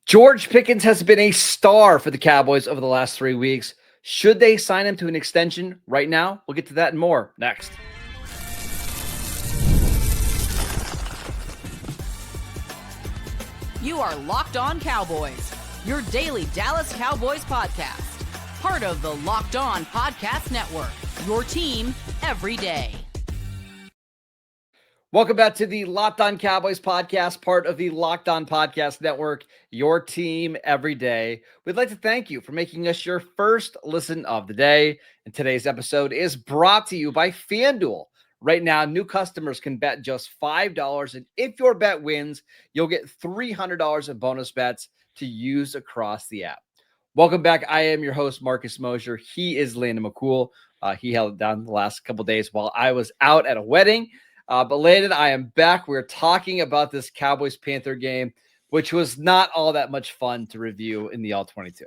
George Pickens has been a star for the Cowboys over the last 3 weeks. Should they sign him to an extension right now? We'll get to that and more next. You are Locked On Cowboys, your daily Dallas Cowboys podcast. Part of the Locked On Podcast Network, your team every day. Welcome back to the Locked On Cowboys podcast, part of the Locked On Podcast Network, your team every day. We'd like to thank you for making us your first listen of the day. And today's episode is brought to you by FanDuel. Right now, new customers can bet just $5, and if your bet wins, you'll get $300 in bonus bets to use across the app. Welcome back. I am your host, Marcus Mosher. He is Landon McCool. He held it down the last couple of days while I was out at a wedding. But Landon, I am back. We're talking about this Cowboys-Panther game, which was not all that much fun to review in the All-22.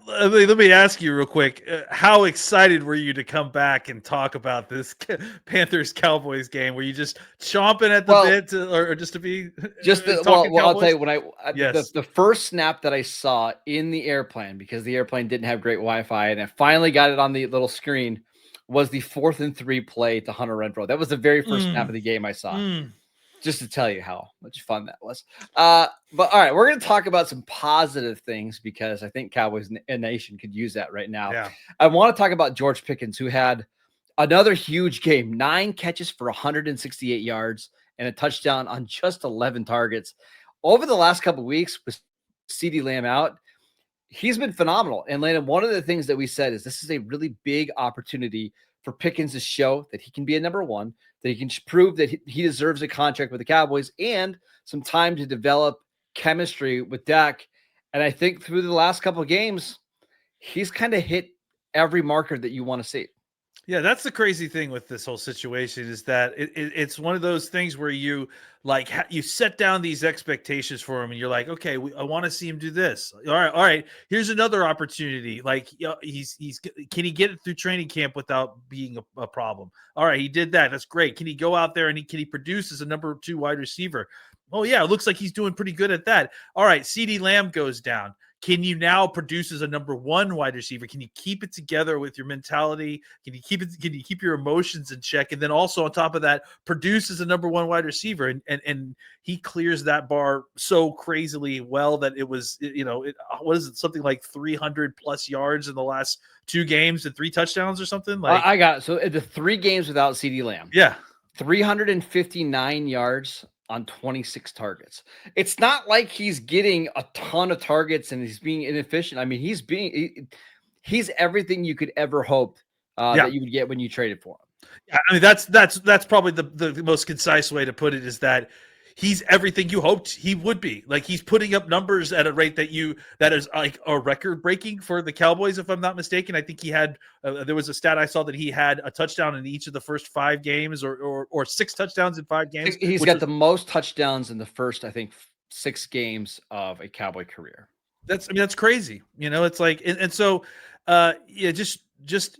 Let me ask you real quick. How excited were you to come back and talk about this Panthers-Cowboys game? Were you just chomping at the bit or just to be I'll tell you, when Yes. the first snap that I saw in the airplane, because the airplane didn't have great Wi-Fi, and I finally got it on the little screen, was the 4th and 3 play to Hunter Renfrow. That was the very first snap of the game I saw. Just to tell you how much fun that was. But all right, we're going to talk about some positive things because I think Cowboys Nation could use that right now. Yeah. I want to talk about George Pickens, who had another huge game, 9 catches for 168 yards and a touchdown on just 11 targets. Over the last couple of weeks with CeeDee Lamb out, he's been phenomenal. And Landon, one of the things that we said is this is a really big opportunity for Pickens to show that he can be a number one, that he can prove that he deserves a contract with the Cowboys and some time to develop chemistry with Dak. And I think through the last couple of games, he's kind of hit every marker that you want to see. Yeah, that's the crazy thing with this whole situation is that it's one of those things where you you set down these expectations for him and you're like, okay, I want to see him do this. All right. Here's another opportunity. Like he's can he get it through training camp without being a problem? All right, he did that. That's great. Can he go out there and can he produce as a number 2 wide receiver? Oh yeah, it looks like he's doing pretty good at that. All right, CeeDee Lamb goes down. Can you now produce as a number 1 wide receiver? Can you keep it together with your mentality? Can you keep your emotions in check? And then also on top of that, produce as a number 1 wide receiver. And he clears that bar so crazily well that it was, what is it? Something like 300 plus yards in the last 2 games and 3 touchdowns or something. Like I got it. So the 3 games without CeeDee Lamb. Yeah. 359 yards on 26 targets. It's not like he's getting a ton of targets and he's being inefficient. I mean, he's everything you could ever hope that you would get when you traded for him. I mean, that's probably the most concise way to put it is that he's everything you hoped he would be. Like he's putting up numbers at a rate that is like a record breaking for the Cowboys, if I'm not mistaken. I think he had there was a stat I saw that he had a touchdown in each of the first 5 games or 6 touchdowns in 5 games. He's got the most touchdowns in the first, I think, 6 games of a Cowboy career. That's crazy. It's like, and so just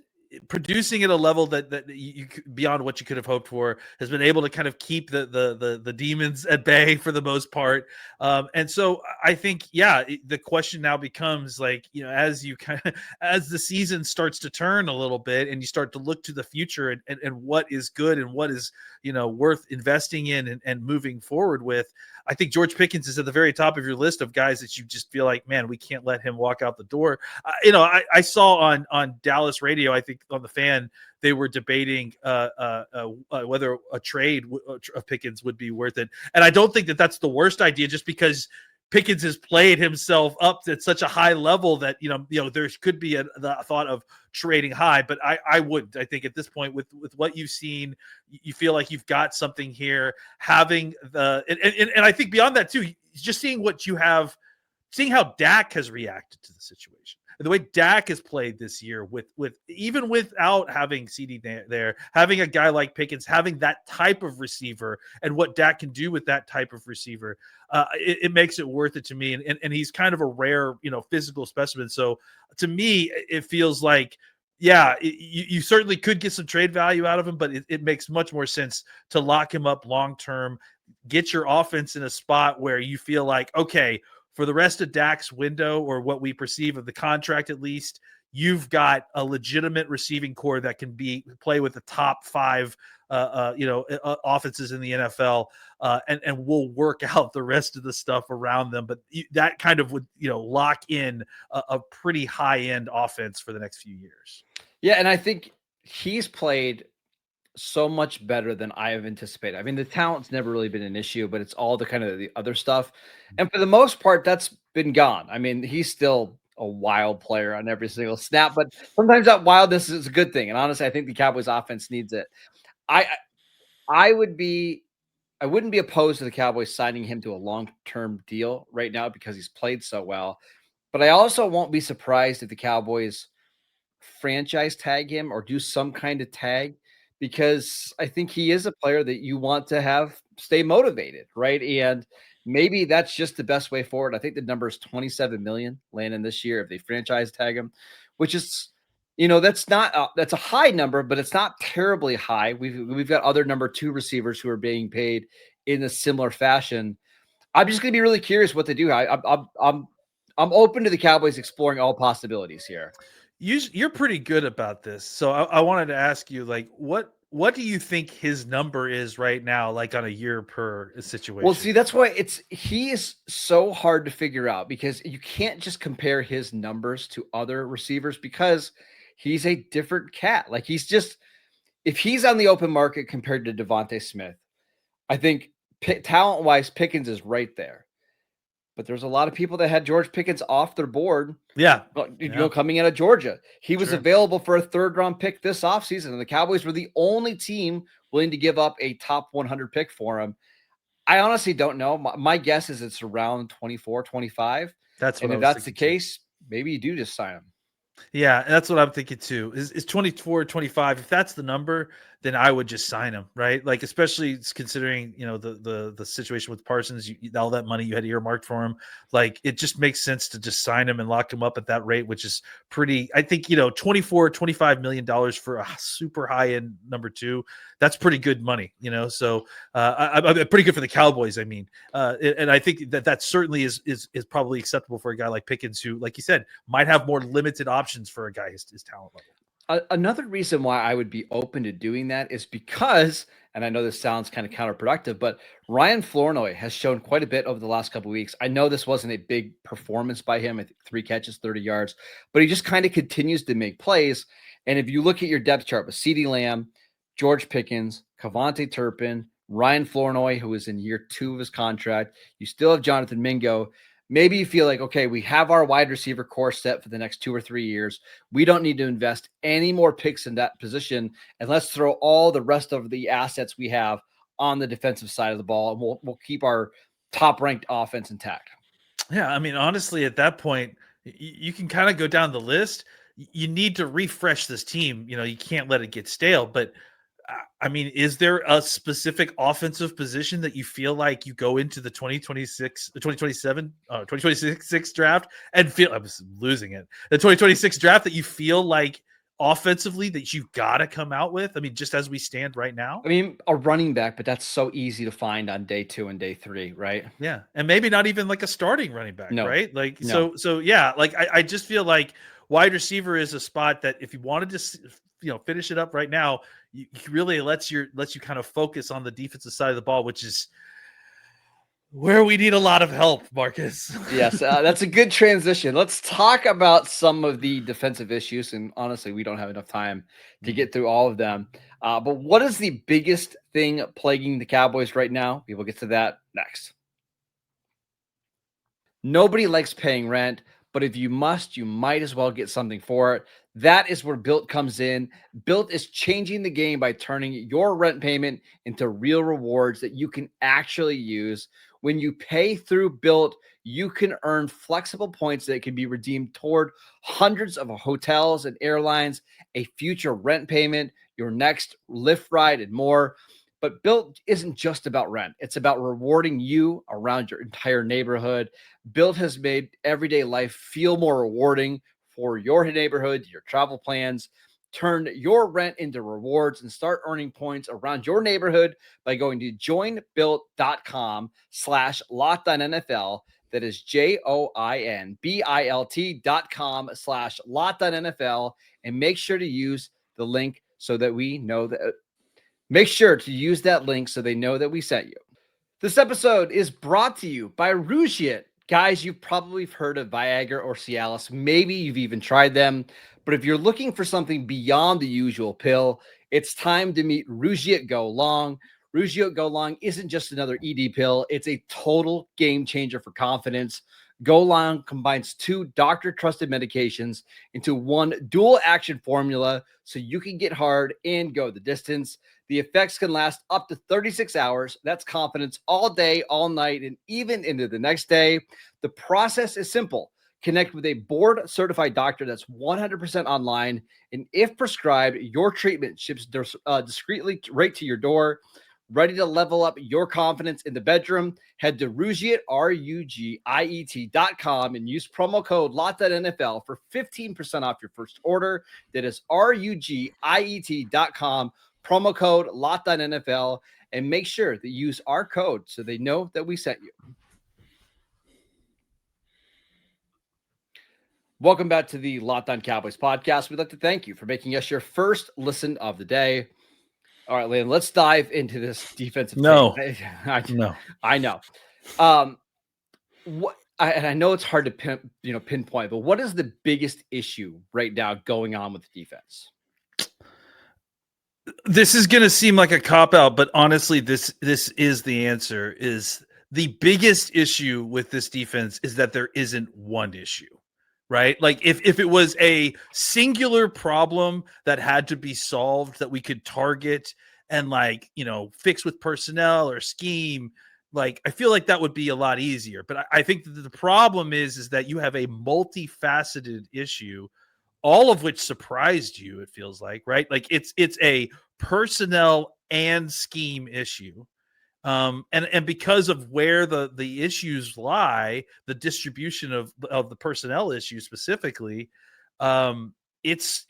producing at a level that you beyond what you could have hoped for has been able to kind of keep the demons at bay for the most part. And so I think, the question now becomes like, as the season starts to turn a little bit and you start to look to the future and what is good and what is, worth investing in and moving forward with, I think George Pickens is at the very top of your list of guys that you just feel like, man, we can't let him walk out the door. I saw on Dallas radio, I think on the Fan, they were debating whether a trade of Pickens would be worth it. And I don't think that that's the worst idea just because Pickens has played himself up at such a high level that, there could be the thought of trading high, but I wouldn't. I think at this point with what you've seen, you feel like you've got something here, having and I think beyond that too, just seeing what you have, seeing how Dak has reacted to the situation. And the way Dak has played this year with even without having CeeDee there, having a guy like Pickens, having that type of receiver and what Dak can do with that type of receiver, it makes it worth it to me. And he's kind of a rare, physical specimen. So to me, it feels like, you certainly could get some trade value out of him, but it makes much more sense to lock him up long-term, get your offense in a spot where you feel like, okay, for the rest of Dak's window, or what we perceive of the contract at least, you've got a legitimate receiving core that can play with the top 5 offenses in the NFL, and we'll work out the rest of the stuff around them. But that kind of would, lock in a pretty high end offense for the next few years. Yeah, and I think he's played so much better than I have anticipated. I mean, the talent's never really been an issue, but it's all the kind of the other stuff. And for the most part, that's been gone. I mean, he's still a wild player on every single snap, but sometimes that wildness is a good thing. And honestly, I think the Cowboys offense needs it. I wouldn't be opposed to the Cowboys signing him to a long-term deal right now because he's played so well. But I also won't be surprised if the Cowboys franchise tag him or do some kind of tag, because I think he is a player that you want to have stay motivated, right? And maybe that's just the best way forward. I think the number is 27 million Landon this year if they franchise tag him, which is, that's not that's a high number, but it's not terribly high. We've got other number 2 receivers who are being paid in a similar fashion. I'm just going to be really curious what they do. I'm open to the Cowboys exploring all possibilities here. You're pretty good about this. So I wanted to ask you, like, what do you think his number is right now, like on a year per situation? Well, see, that's why he is so hard to figure out, because you can't just compare his numbers to other receivers because he's a different cat. Like, if he's on the open market compared to Devontae Smith, I think talent-wise, Pickens is right there. But there's a lot of people that had George Pickens off their board. Yeah. Coming out of Georgia. He was available for a 3rd-round pick this offseason, and the Cowboys were the only team willing to give up a top 100 pick for him. I honestly don't know. My guess is it's around 24, 25. If that's the case, maybe you do just sign him. Yeah, that's what I'm thinking too. Is 24, 25. If that's the number, then I would just sign him, right? Like, especially considering, the situation with Parsons, all that money you had earmarked for him. Like, it just makes sense to just sign him and lock him up at that rate, which is pretty, I think, $25 million for a super high end number 2. That's pretty good money, So I'm pretty good for the Cowboys. I mean, and I think that certainly is probably acceptable for a guy like Pickens, who, like you said, might have more limited options for a guy his talent level. Another reason why I would be open to doing that is because, and I know this sounds kind of counterproductive, but Ryan Flournoy has shown quite a bit over the last couple of weeks. I know this wasn't a big performance by him, I think 3 catches, 30 yards, but he just kind of continues to make plays. And if you look at your depth chart with CeeDee Lamb, George Pickens, Kavontae Turpin, Ryan Flournoy, who is in year 2 of his contract, you still have Jonathan Mingo. Maybe you feel like, okay, we have our wide receiver core set for the next 2 or 3 years. We don't need to invest any more picks in that position, and let's throw all the rest of the assets we have on the defensive side of the ball, and we'll keep our top-ranked offense intact. Yeah, I mean, honestly, at that point, you can kind of go down the list. You need to refresh this team. You can't let it get stale, but I mean, is there a specific offensive position that you feel like you go into the 2026 draft and feel, I was losing it, the 2026 draft, that you feel like offensively that you've got to come out with? I mean, just as we stand right now? I mean, a running back, but that's so easy to find on day 2 and day 3, right? Yeah. And maybe not even like a starting running back, right? Like, no. So yeah, like I just feel like wide receiver is a spot that if you wanted to, finish it up right now, you really lets you kind of focus on the defensive side of the ball, which is where we need a lot of help, Marcus. Yes, that's a good transition. Let's talk about some of the defensive issues. And honestly, we don't have enough time to get through all of them. But what is the biggest thing plaguing the Cowboys right now? We will get to that next. Nobody likes paying rent, but if you must, you might as well get something for it. That is where Built comes in. Built is changing the game by turning your rent payment into real rewards that you can actually use. When you pay through Built, you can earn flexible points that can be redeemed toward hundreds of hotels and airlines, a future rent payment, your next Lyft ride, and more. But Built isn't just about rent. It's about rewarding you around your entire neighborhood. Built has made everyday life feel more rewarding for your neighborhood, your travel plans. Turn your rent into rewards and start earning points around your neighborhood by going to joinbuilt.com/LockedOnNFL. That is joinbilt.com/LockedOnNFL, and make sure to use the link so that we know that. Make sure to use that link so they know that we sent you. This episode is brought to you by Rougiet. Guys, you've probably heard of Viagra or Cialis. Maybe you've even tried them. But if you're looking for something beyond the usual pill, it's time to meet Rougiet Go Long. Rougiet Go Long isn't just another ED pill. It's a total game changer for confidence. Go Long combines 2 doctor-trusted medications into one dual-action formula so you can get hard and go the distance. The effects can last up to 36 hours. That's confidence all day, all night, and even into the next day. The process is simple. Connect with a board-certified doctor that's 100% online, and if prescribed, your treatment ships discreetly right to your door. Ready to level up your confidence in the bedroom? Head to Rougiet, RUGIET.com, and use promo code LOCKEDONNFL for 15% off your first order. That is RUGIET.com, promo code LOCKEDONNFL, and make sure that you use our code so they know that we sent you. Welcome back to the Locked On Cowboys podcast. We'd like to thank you for making us your first listen of the day. All right, Landon, let's dive into this defensive team. No. I know. And I know it's hard to pinpoint, but what is the biggest issue right now going on with the defense? This is going to seem like a cop-out, but honestly, this is the answer. Is the biggest issue with this defense is that there isn't one issue. Right? Like if it was a singular problem that had to be solved that we could target and fix with personnel or scheme, I feel like that would be a lot easier. But I think that the problem is that you have a multifaceted issue, all of which surprised you, it feels like, right? Like it's a personnel and scheme issue. And because of where the issues lie, the distribution of the personnel issue specifically, it's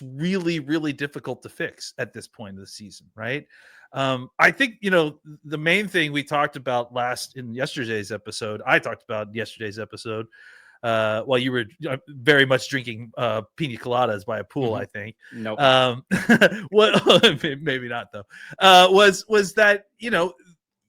really, really difficult to fix at this point of the season, right? I think, the main thing we talked about in yesterday's episode, I talked about yesterday's episode, while you were very much drinking pina coladas by a pool, I think. Nope. Maybe not though. Was that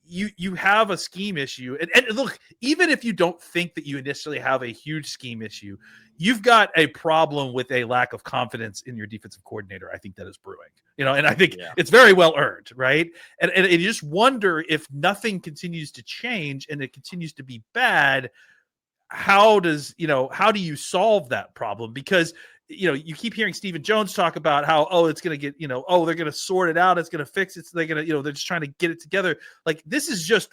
you have a scheme issue, and look, even if you don't think that you initially have a huge scheme issue, you've got a problem with a lack of confidence in your defensive coordinator. I think that is brewing, and I think it's very well earned, right? And you just wonder if nothing continues to change and it continues to be bad. How do you solve that problem? Because you keep hearing Stephen Jones talk about how it's going to get they're going to sort it out, it's going to fix it, so they're going to they're just trying to get it together. Like this is just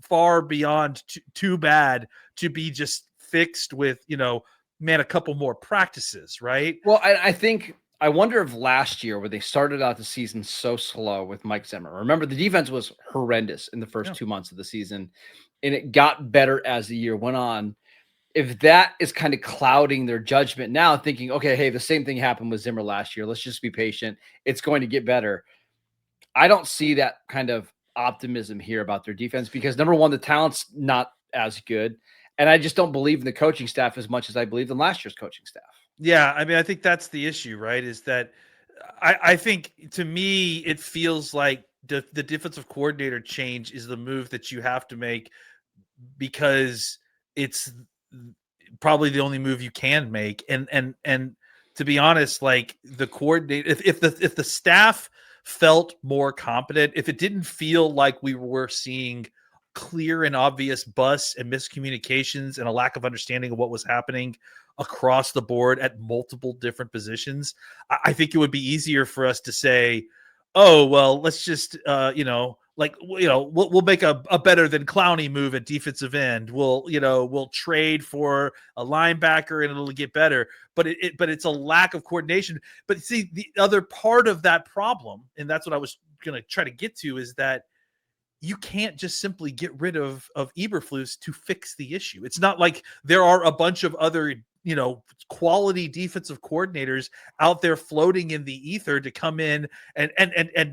far beyond too bad to be just fixed with a couple more practices, right? Well, I wonder if last year, where they started out the season so slow with Mike Zimmer, remember the defense was horrendous in the first 2 months of the season, and it got better as the year went on. If that is kind of clouding their judgment now, thinking, okay, hey, the same thing happened with Zimmer last year. Let's just be patient. It's going to get better. I don't see that kind of optimism here about their defense because, number one, the talent's not as good. And I just don't believe in the coaching staff as much as I believed in last year's coaching staff. Yeah, I mean, I think that's the issue, right? Is that I think, to me, it feels like the defensive coordinator change is the move that you have to make because it's probably the only move you can make. And to be honest, like the coordinator, if the staff felt more competent, if it didn't feel like we were seeing clear and obvious busts and miscommunications and a lack of understanding of what was happening across the board at multiple different positions, I think it would be easier for us to say, oh, well, let's just, we'll make a better than Clowney move at defensive end. We'll trade for a linebacker and it'll get better. But it's a lack of coordination. But see, the other part of that problem, and that's what I was going to try to get to, is that you can't just simply get rid of Eberflus to fix the issue. It's not like there are a bunch of other quality defensive coordinators out there floating in the ether to come in and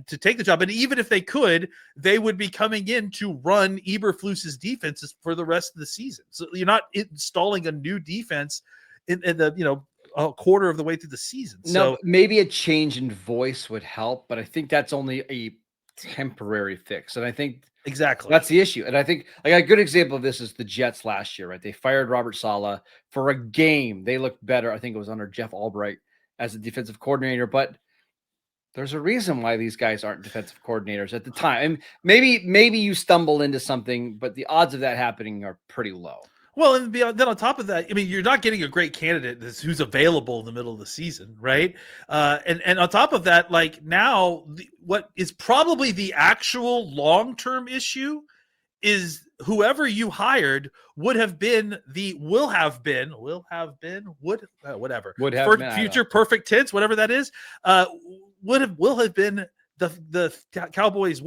to take the job. And even if they could, they would be coming in to run Eberflus's defenses for the rest of the season. So you're not installing a new defense in the a quarter of the way through the season. No, So maybe a change in voice would help, but I think that's only a temporary fix. And I think exactly. that's the issue. And I think like a good example of this is the Jets last year, right? They fired Robert Saleh for a game. They looked better. I think it was under Jeff Albright as a defensive coordinator, but there's a reason why these guys aren't defensive coordinators at the time. And maybe you stumble into something, but the odds of that happening are pretty low. Well, and then on top of that, I mean, you're not getting a great candidate who's available in the middle of the season, right? And on top of that, like now, what is probably the actual long-term issue is whoever you hired would have been future perfect tense, whatever that is, will have been the Cowboys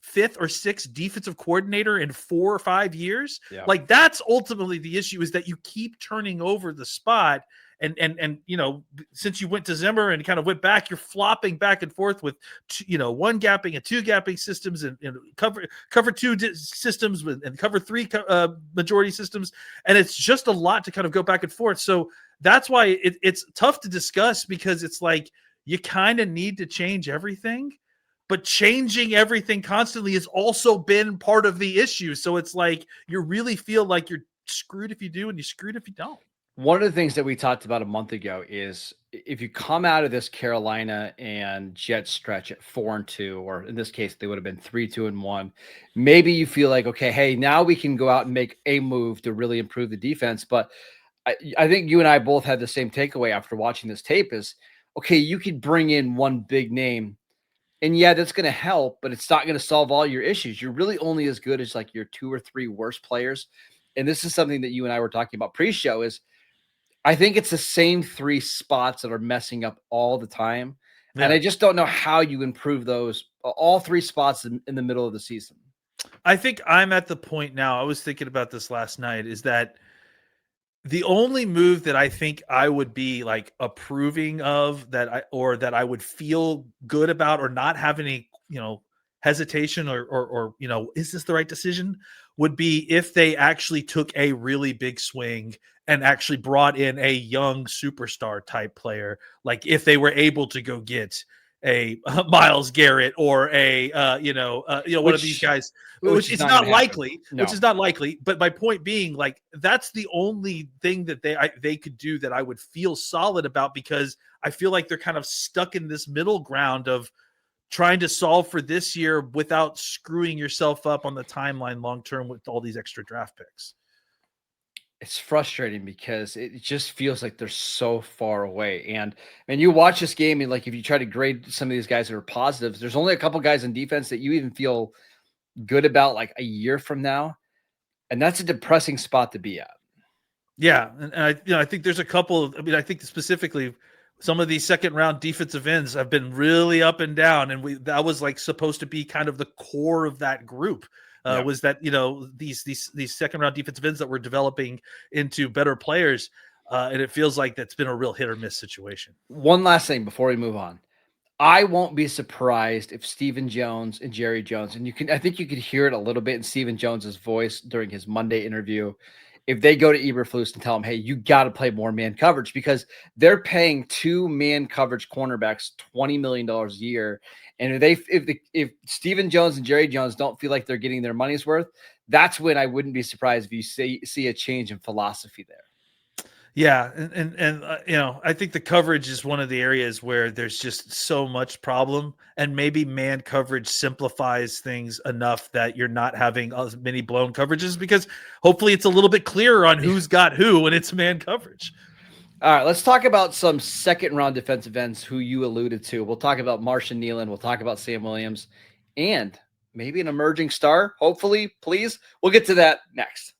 fifth or sixth defensive coordinator in 4 or 5 years. Yeah. Like that's ultimately the issue, is that you keep turning over the spot. And since you went to Zimmer and kind of went back, you're flopping back and forth with, one gapping and two gapping systems and cover two systems and cover three majority systems. And it's just a lot to kind of go back and forth. So that's why it's tough to discuss, because it's like you kind of need to change everything. But changing everything constantly has also been part of the issue. So it's like you really feel like you're screwed if you do and you're screwed if you don't. One of the things that we talked about a month ago is if you come out of this Carolina and Jets stretch at 4-2, or in this case, they would have been 3-2-1, maybe you feel like, okay, hey, now we can go out and make a move to really improve the defense. But I think you and I both had the same takeaway after watching this tape is, okay, you could bring in one big name, and yeah, that's going to help, but it's not going to solve all your issues. You're really only as good as like your 2 or 3 worst players. And this is something that you and I were talking about pre-show is I think it's the same 3 spots that are messing up all the time. Yeah. And I just don't know how you improve those, all 3 spots in the middle of the season. I think I'm at the point now, I was thinking about this last night, is that the only move that I think I would be like approving of that I would feel good about or not have any, hesitation or is this the right decision, would be if they actually took a really big swing and actually brought in a young superstar type player. Like if they were able to go get a Myles Garrett or a one of these guys, which is not likely. No. Which is not likely. But my point being, like, that's the only thing that they could do that I would feel solid about, because I feel like they're kind of stuck in this middle ground of trying to solve for this year without screwing yourself up on the timeline long term with all these extra draft picks. It's frustrating because it just feels like they're so far away. And you watch this game, and like if you try to grade some of these guys that are positives, there's only a couple guys in defense that you even feel good about like a year from now. And that's a depressing spot to be at. Yeah. And I think there's a couple, I think specifically some of these second round defensive ends have been really up and down. And that was like supposed to be kind of the core of that group. Was that, these second round defensive ends that were developing into better players. And it feels like that's been a real hit or miss situation. One last thing before we move on. I won't be surprised if Stephen Jones and Jerry Jones, and I think you could hear it a little bit in Stephen Jones's voice during his Monday interview, if they go to Eberflus and tell him, hey, you got to play more man coverage, because they're paying 2 man coverage cornerbacks $20 million a year. And if Stephen Jones and Jerry Jones don't feel like they're getting their money's worth, that's when I wouldn't be surprised if you see a change in philosophy there. Yeah. And I think the coverage is one of the areas where there's just so much problem, and maybe man coverage simplifies things enough that you're not having as many blown coverages, because hopefully it's a little bit clearer on who's got who when it's man coverage. All right, let's talk about some second-round defensive ends who you alluded to. We'll talk about Mosher Nealon. We'll talk about Sam Williams, and maybe an emerging star, hopefully, please. We'll get to that next.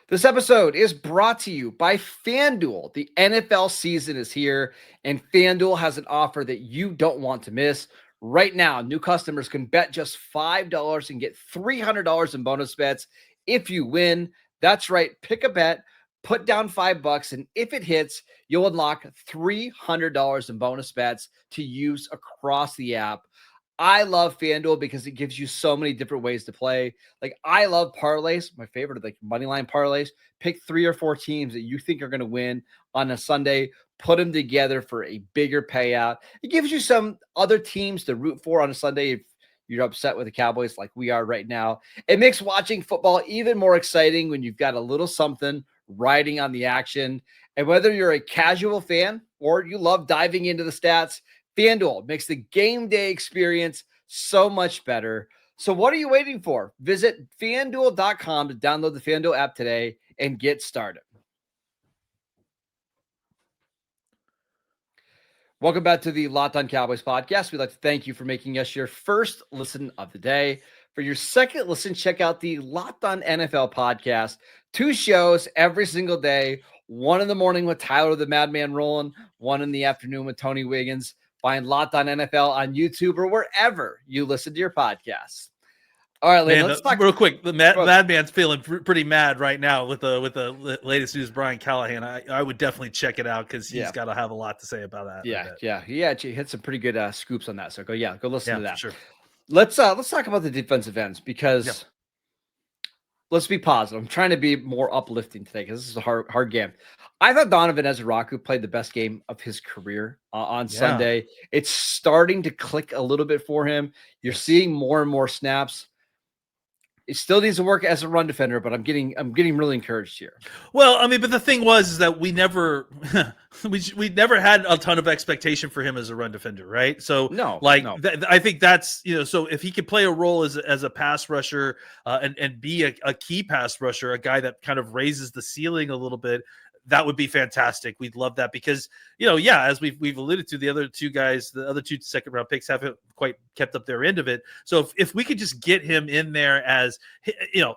This episode is brought to you by FanDuel. The NFL season is here, and FanDuel has an offer that you don't want to miss. Right now, new customers can bet just $5 and get $300 in bonus bets if you win. That's right. Pick a bet, put down $5, and if it hits, you'll unlock $300 in bonus bets to use across the app. I love FanDuel because it gives you so many different ways to play. Like, I love parlays. My favorite are like money line parlays. Pick 3 or 4 teams that you think are going to win on a Sunday, put them together for a bigger payout. It gives you some other teams to root for on a Sunday if you're upset with the Cowboys like we are right now. It makes watching football even more exciting when you've got a little something riding on the action. And whether you're a casual fan or you love diving into the stats, FanDuel makes the game day experience so much better. So what are you waiting for? Visit FanDuel.com to download the FanDuel app today and get started. Welcome back to the Locked On Cowboys podcast. We'd like to thank you for making us your first listen of the day. For your second listen, check out the Locked On NFL podcast. 2 shows every single day. 1 in the morning with Tyler the Madman Rowland, 1 in the afternoon with Tony Wiggins. Find Locked On NFL on YouTube or wherever you listen to your podcasts. All right, Landon, let's talk real quick. The Madman's feeling pretty mad right now with the latest news. Brian Callahan. I would definitely check it out because he's got to have a lot to say about that. Yeah. He actually hit some pretty good scoops on that. So go listen to that. Sure. Let's talk about the defensive ends because let's be positive. I'm trying to be more uplifting today because this is a hard game. I thought Donovan Ezraku played the best game of his career on Sunday. It's starting to click a little bit for him. You're seeing more and more snaps. It still needs to work as a run defender, but I'm getting really encouraged here. Well, I mean, but the thing is that we never we never had a ton of expectation for him as a run defender, right? So I think that's, so if he could play a role as a pass rusher and be a key pass rusher, a guy that kind of raises the ceiling a little bit, that would be fantastic. We'd love that because, as we've alluded to, the other 2 guys, the other 2 second round picks haven't quite kept up their end of it. So if we could just get him in there as,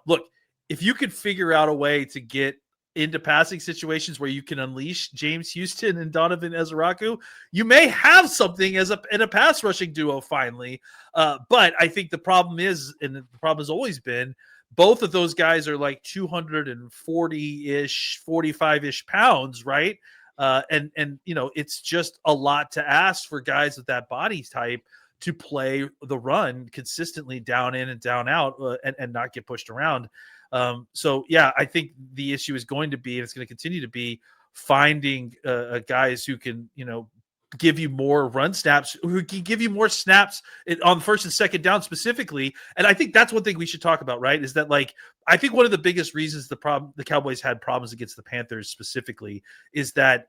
look, if you could figure out a way to get into passing situations where you can unleash James Houston and Donovan Ezraku, you may have something in a pass rushing duo finally. But I think the problem is, and the problem has always been, both of those guys are like 240-ish, 45-ish pounds, right? And it's just a lot to ask for guys with that body type to play the run consistently down in and down out and not get pushed around. I think the issue is going to be, and it's going to continue to be, finding guys who can, give you more run snaps, who can give you more snaps on first and second down specifically. And I think that's one thing we should talk about, right? Is that, like, I think one of the biggest reasons the Cowboys had problems against the Panthers specifically is that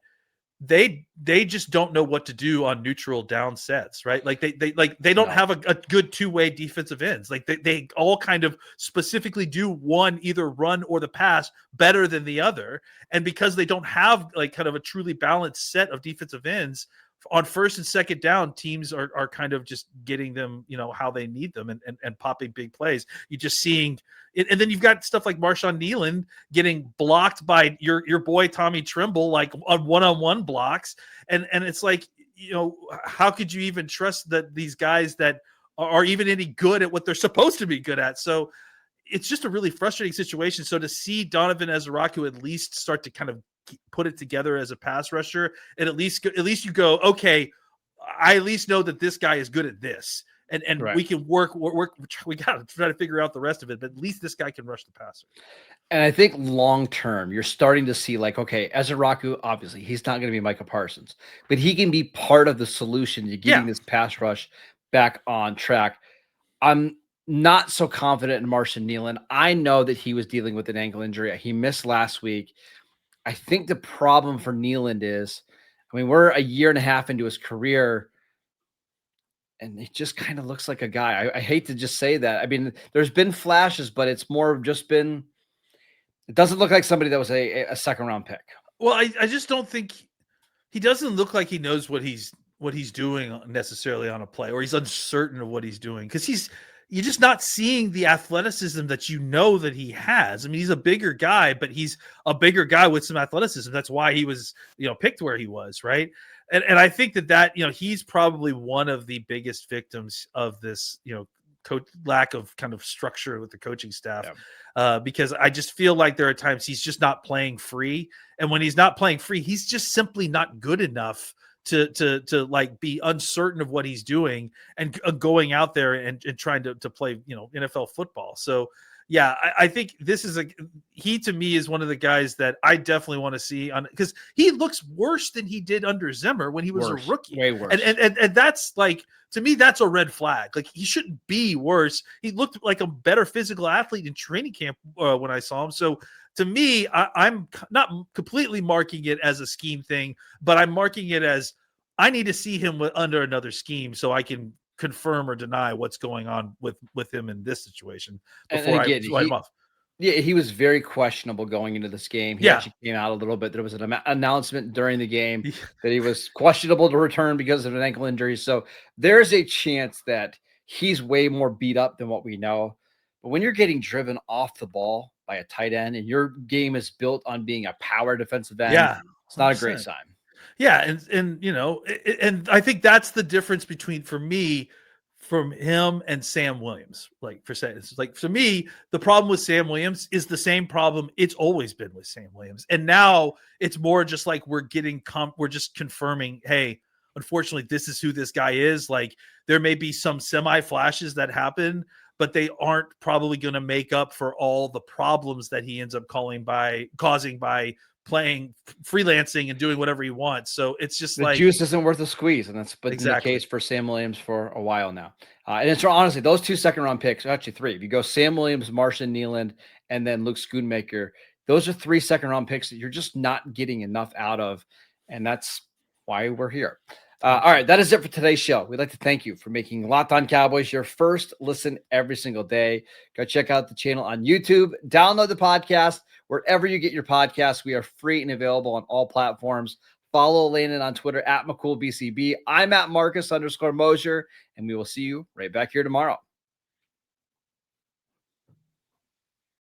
they just don't know what to do on neutral down sets, right? Like they don't have a good 2-way defensive ends. Like they all kind of specifically do one, either run or the pass, better than the other. And because they don't have like kind of a truly balanced set of defensive ends, on first and second down, teams are kind of just getting them, how they need them and popping big plays. You're just seeing it. And then you've got stuff like Marshawn Nealon getting blocked by your boy Tommy Trimble, like on one-on-one blocks. And it's like, how could you even trust that these guys that are even any good at what they're supposed to be good at? So it's just a really frustrating situation. So to see Donovan Ezraku at least start to kind of put it together as a pass rusher, and at least you go, okay, I at least know that this guy is good at this, and right. We can work. We got to try to figure out the rest of it, but at least this guy can rush the passer. And I think long term, you're starting to see, like, okay, Ezraku, obviously he's not going to be Micah Parsons, but he can be part of the solution to getting this pass rush back on track. I'm not so confident in Marshawn Nealon. I know that he was dealing with an ankle injury. He missed last week. I think the problem for Nealon is, we're a year and a half into his career, and he just kind of looks like a guy. I hate to just say that. There's been flashes, but it's more of just been, it doesn't look like somebody that was a second round pick. Well, I just don't think he doesn't look like he knows what he's doing necessarily on a play, or he's uncertain of what he's doing, because you're just not seeing the athleticism that that he has. He's a bigger guy, but he's a bigger guy with some athleticism. That's why he was, picked where he was, right? And I think that he's probably one of the biggest victims of this, lack of kind of structure with the coaching staff. Because I just feel like there are times he's just not playing free. And when he's not playing free, he's just simply not good enough to like be uncertain of what he's doing and going out there and trying to play, NFL football. So yeah, I think this is he to me is one of the guys that I definitely want to see on, because he looks worse than he did under Zimmer when he was a rookie. Way worse. And that's like, to me, that's a red flag. Like, he shouldn't be worse. He looked like a better physical athlete in training camp when I saw him. So to me, I'm not completely marking it as a scheme thing, but I'm marking it as I need to see him under another scheme so I can confirm or deny what's going on with him in this situation before I write him off. Yeah, he was very questionable going into this game. He actually came out a little bit. There was an announcement during the game that he was questionable to return because of an ankle injury. So there's a chance that he's way more beat up than what we know. But when you're getting driven off the ball by a tight end and your game is built on being a power defensive end, it's not 100%. A great sign. Yeah, and I think that's the difference from him and Sam Williams. Like for me, the problem with Sam Williams is the same problem it's always been with Sam Williams. And now it's more just like we're just confirming, hey, unfortunately, this is who this guy is. Like, there may be some semi flashes that happen, but they aren't probably going to make up for all the problems that he ends up causing by playing freelancing and doing whatever he wants. So it's just the juice isn't worth a squeeze. And that's been the case for Sam Williams for a while now. And it's honestly, those 2 second-round picks, actually 3. If you go Sam Williams, Martian Nealand, and then Luke Schoonmaker, those are 3 second-round picks that you're just not getting enough out of. And that's why we're here. All right, that is it for today's show. We'd like to thank you for making Locked On Cowboys your first listen every single day. Go check out the channel on YouTube. Download the podcast wherever you get your podcasts. We are free and available on all platforms. Follow Landon on Twitter at McCoolBCB. I'm at Marcus _Mosher, and we will see you right back here tomorrow.